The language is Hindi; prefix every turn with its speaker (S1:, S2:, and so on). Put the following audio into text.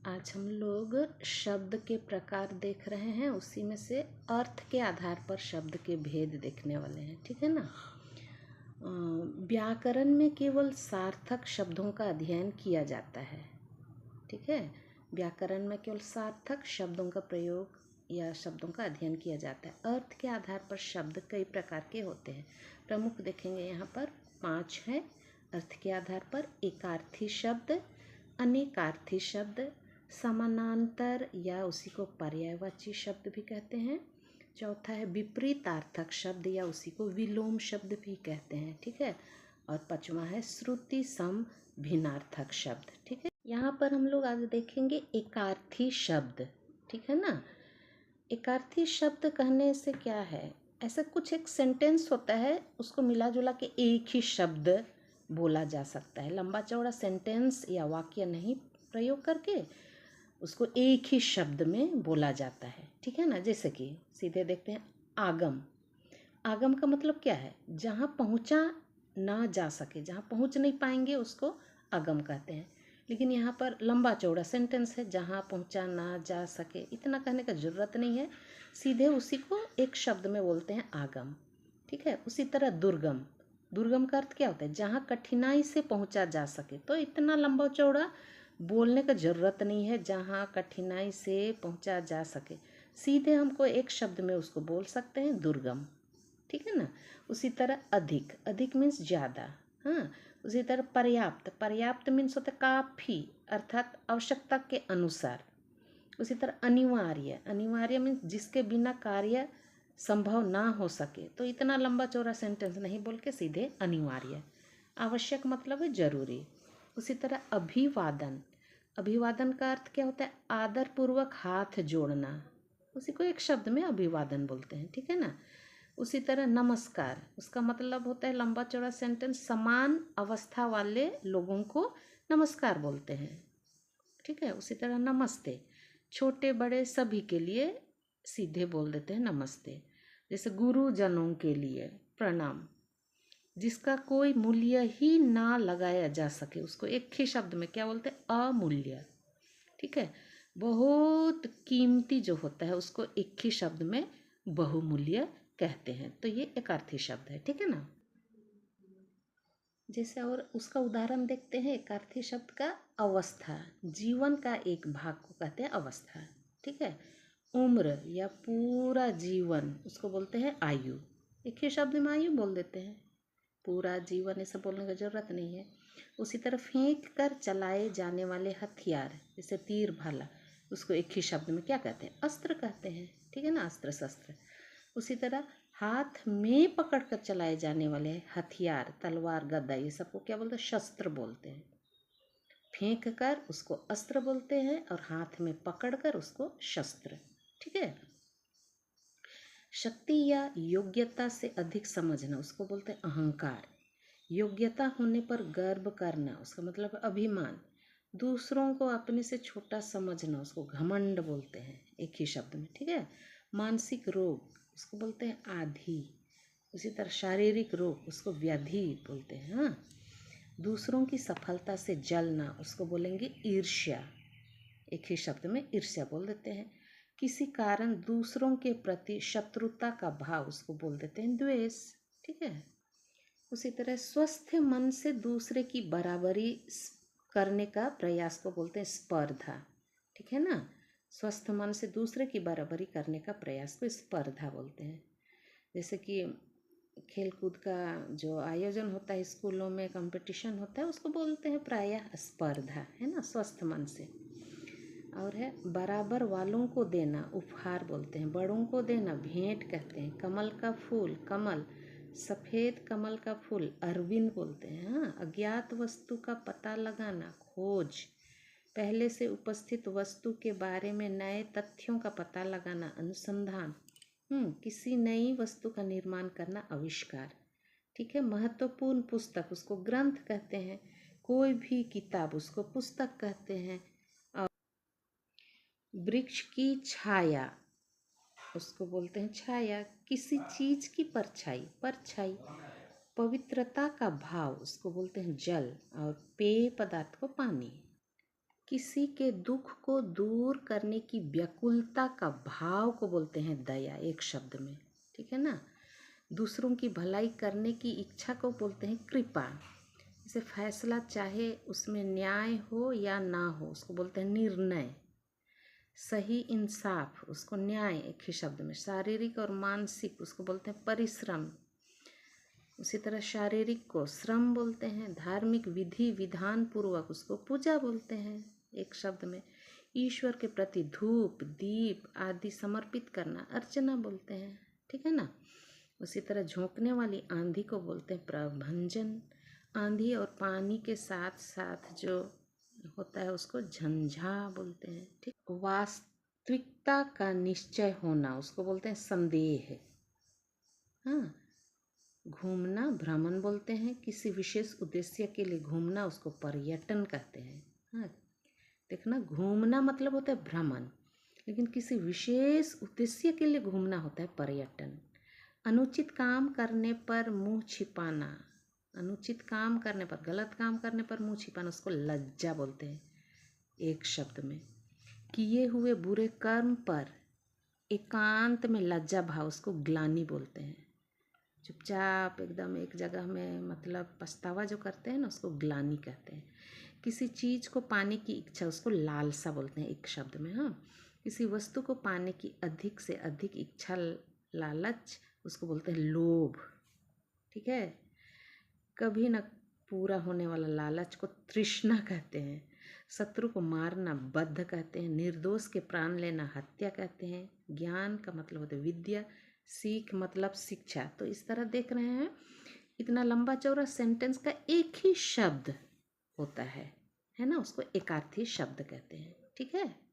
S1: आज हम लोग शब्द के प्रकार देख रहे हैं, उसी में से अर्थ के आधार पर शब्द के भेद देखने वाले हैं। ठीक है ना। व्याकरण में केवल सार्थक शब्दों का अध्ययन किया जाता है। ठीक है, व्याकरण में केवल सार्थक शब्दों का प्रयोग या शब्दों का अध्ययन किया जाता है। अर्थ के आधार पर शब्द कई प्रकार के होते हैं। प्रमुख देखेंगे यहाँ पर 5 हैं। अर्थ के आधार पर एकार्थी शब्द, अनेकार्थी शब्द, समानांतर या उसी को पर्यायवाची शब्द भी कहते हैं। चौथा है विपरीतार्थक शब्द या उसी को विलोम शब्द भी कहते हैं। ठीक है। और पांचवा है श्रुति सम भिन्नार्थक शब्द। ठीक है। यहाँ पर हम लोग आज देखेंगे एकार्थी शब्द। ठीक है ना। एकार्थी शब्द कहने से क्या है, ऐसा कुछ एक सेंटेंस होता है, उसको मिला जुला के एक ही शब्द बोला जा सकता है। लंबा चौड़ा सेंटेंस या वाक्य नहीं प्रयोग करके उसको एक ही शब्द में बोला जाता है। ठीक है ना। जैसे कि सीधे देखते हैं आगम। आगम का मतलब क्या है, जहाँ पहुँचा ना जा सके, जहाँ पहुँच नहीं पाएंगे उसको आगम कहते हैं। लेकिन यहाँ पर लंबा चौड़ा सेंटेंस है, जहाँ पहुँचा ना जा सके, इतना कहने का ज़रूरत नहीं है, सीधे उसी को एक शब्द में बोलते हैं आगम। ठीक है। उसी तरह दुर्गम। दुर्गम का अर्थ क्या होता है, जहाँ कठिनाई से पहुँचा जा सके। तो इतना लंबा चौड़ा बोलने का ज़रूरत नहीं है, जहाँ कठिनाई से पहुँचा जा सके, सीधे हमको एक शब्द में उसको बोल सकते हैं दुर्गम। ठीक है ना। उसी तरह अधिक। अधिक मीन्स ज़्यादा। हाँ। उसी तरह पर्याप्त। पर्याप्त मीन्स होता है काफ़ी, अर्थात आवश्यकता के अनुसार। उसी तरह अनिवार्य। अनिवार्य मीन्स जिसके बिना कार्य संभव ना हो सके। तो इतना लंबा चौड़ा सेंटेंस नहीं बोल के सीधे अनिवार्य। आवश्यक मतलब है जरूरी। उसी तरह अभिवादन। अभिवादन का अर्थ क्या होता है, आदर पूर्वक हाथ जोड़ना, उसी को एक शब्द में अभिवादन बोलते हैं। ठीक है ना। उसी तरह नमस्कार, उसका मतलब होता है लंबा चौड़ा सेंटेंस, समान अवस्था वाले लोगों को नमस्कार बोलते हैं। ठीक है। उसी तरह नमस्ते, छोटे बड़े सभी के लिए सीधे बोल देते हैं नमस्ते। जैसे गुरुजनों के लिए प्रणाम, जिसका कोई मूल्य ही ना लगाया जा सके, उसको एक ही शब्द में क्या बोलते हैं, अमूल्य। ठीक है। बहुत कीमती जो होता है उसको एक ही शब्द में बहुमूल्य कहते हैं। तो ये एकार्थी शब्द है। ठीक है ना। जैसे और उसका उदाहरण देखते हैं एकार्थी शब्द का, अवस्था, जीवन का एक भाग को कहते हैं अवस्था। ठीक है। उम्र या पूरा जीवन, उसको बोलते हैं आयु। एक ही शब्द में आयु बोल देते हैं, पूरा जीवन ऐसा बोलने की जरूरत नहीं है। उसी तरह फेंक कर चलाए जाने वाले हथियार, जैसे तीर भाला, उसको एक ही शब्द में क्या कहते हैं, अस्त्र कहते हैं। ठीक है ना, अस्त्र शस्त्र। उसी तरह हाथ में पकड़ कर चलाए जाने वाले हथियार, तलवार गदा, ये सबको क्या बोलते हैं, शस्त्र बोलते हैं। फेंक कर उसको अस्त्र बोलते हैं और हाथ में पकड़ कर उसको शस्त्र। ठीक है। शक्ति या योग्यता से अधिक समझना, उसको बोलते हैं अहंकार। योग्यता होने पर गर्व करना, उसका मतलब अभिमान। दूसरों को अपने से छोटा समझना, उसको घमंड बोलते हैं एक ही शब्द में। ठीक है। मानसिक रोग, उसको बोलते हैं आधि। उसी तरह शारीरिक रोग, उसको व्याधि बोलते हैं। हाँ। दूसरों की सफलता से जलना, उसको बोलेंगे ईर्ष्या। एक ही शब्द में ईर्ष्या बोल देते हैं। किसी कारण दूसरों के प्रति शत्रुता का भाव, उसको बोल देते हैं द्वेष। ठीक है। उसी तरह स्वस्थ मन से दूसरे की बराबरी करने का प्रयास को बोलते हैं स्पर्धा। ठीक है ना। स्वस्थ मन से दूसरे की बराबरी करने का प्रयास को स्पर्धा बोलते हैं। जैसे कि खेल कूद का जो आयोजन होता है, स्कूलों में कंपटीशन होता है, उसको बोलते हैं प्रायः स्पर्धा, है ना, स्वस्थ मन से। और है बराबर वालों को देना, उपहार बोलते हैं। बड़ों को देना भेंट कहते हैं। कमल का फूल, कमल, सफ़ेद कमल का फूल अरविंद बोलते हैं। हाँ। अज्ञात वस्तु का पता लगाना, खोज। पहले से उपस्थित वस्तु के बारे में नए तथ्यों का पता लगाना, अनुसंधान। किसी नई वस्तु का निर्माण करना, आविष्कार। ठीक है। महत्वपूर्ण पुस्तक, उसको ग्रंथ कहते हैं। कोई भी किताब, उसको पुस्तक कहते हैं। वृक्ष की छाया, उसको बोलते हैं छाया। किसी चीज की परछाई, परछाई। पवित्रता का भाव, उसको बोलते हैं जल। और पेय पदार्थ को पानी। किसी के दुख को दूर करने की व्याकुलता का भाव को बोलते हैं दया, एक शब्द में, ठीक है ना। दूसरों की भलाई करने की इच्छा को बोलते हैं कृपा। जैसे फैसला चाहे उसमें न्याय हो या ना हो उसको बोलते हैं निर्णय। सही इंसाफ उसको न्याय, एक ही शब्द में। शारीरिक और मानसिक उसको बोलते हैं परिश्रम। उसी तरह शारीरिक को श्रम बोलते हैं। धार्मिक विधि विधान पूर्वक उसको पूजा बोलते हैं, एक शब्द में। ईश्वर के प्रति धूप दीप आदि समर्पित करना अर्चना बोलते हैं, ठीक है ना। उसी तरह झोंकने वाली आंधी को बोलते हैं प्रभंजन। आंधी और पानी के साथ साथ जो होता है उसको झंझा बोलते हैं, ठीक। वास्तविकता का निश्चय होना उसको बोलते हैं संदेह। हाँ, घूमना भ्रमण बोलते हैं। किसी विशेष उद्देश्य के लिए घूमना उसको पर्यटन कहते हैं। हाँ, देखना, घूमना मतलब होता है भ्रमण, लेकिन किसी विशेष उद्देश्य के लिए घूमना होता है पर्यटन। अनुचित काम करने पर मुंह छिपाना, अनुचित काम करने पर, गलत काम करने पर मुंह छिपाना उसको लज्जा बोलते हैं, एक शब्द में। किए हुए बुरे कर्म पर एकांत में लज्जा भाव उसको ग्लानि बोलते हैं। चुपचाप एकदम एक जगह में मतलब पछतावा जो करते हैं ना उसको ग्लानि कहते हैं। किसी चीज़ को पाने की इच्छा उसको लालसा बोलते हैं, एक शब्द में। हाँ, किसी वस्तु को पाने की अधिक से अधिक इच्छा, लालच, उसको बोलते हैं लोभ, ठीक है। कभी न पूरा होने वाला लालच को तृष्णा कहते हैं। शत्रु को मारना बद्ध कहते हैं। निर्दोष के प्राण लेना हत्या कहते हैं। ज्ञान का मतलब होता है विद्या, सीख मतलब शिक्षा। तो इस तरह देख रहे हैं, इतना लंबा चौड़ा सेंटेंस का एक ही शब्द होता है ना, उसको एकार्थी शब्द कहते हैं, ठीक है।